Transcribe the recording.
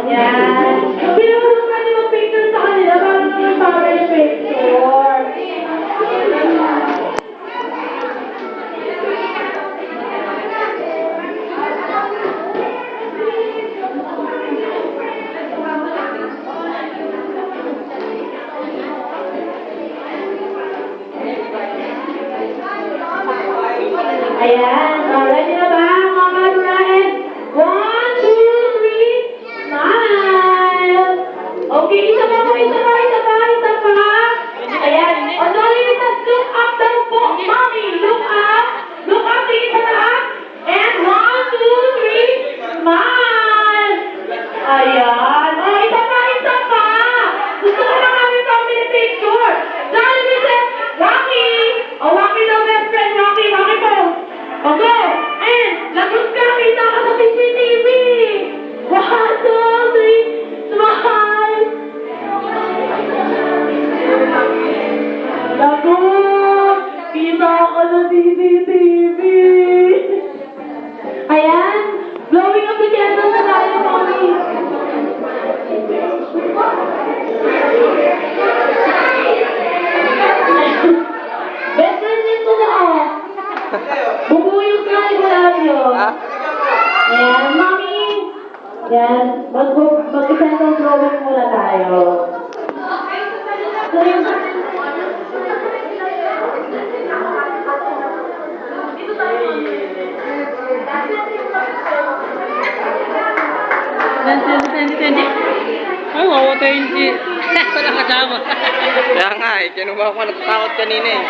Yan. Pero kung pwede mag-picture sa kanila, parang naman power picture. Ayan. Ready na ba, mga Ryan? 1, 2, 3, smile! Okay, isa pa po, isa pa. Ayan. On the limited, look up daw po. Mommy, look up. Look up, tingin sa taas. And 1, 2, 3, smile! Ayan. O, isa pa. Gusto ko na kami family picture. Dahil Mrs. Rocky. O, Rocky daw best friend. Rocky po. Okay. And, lagot ka. Kita ka sa CCTV. 1, 2, 3, smile! Lagot! Kita ka sa CCTV. Ayan. Blowing up the candles na tayo, mommy. Best friend nito na ako. Bubuyog ka rin yun. Ayan, mami. Ayan, mag-candle drawing muna tayo. Senti. Oo, oh, 20. Wala kasama. Kaya nga eh, kinuha ko natatakot kanina eh.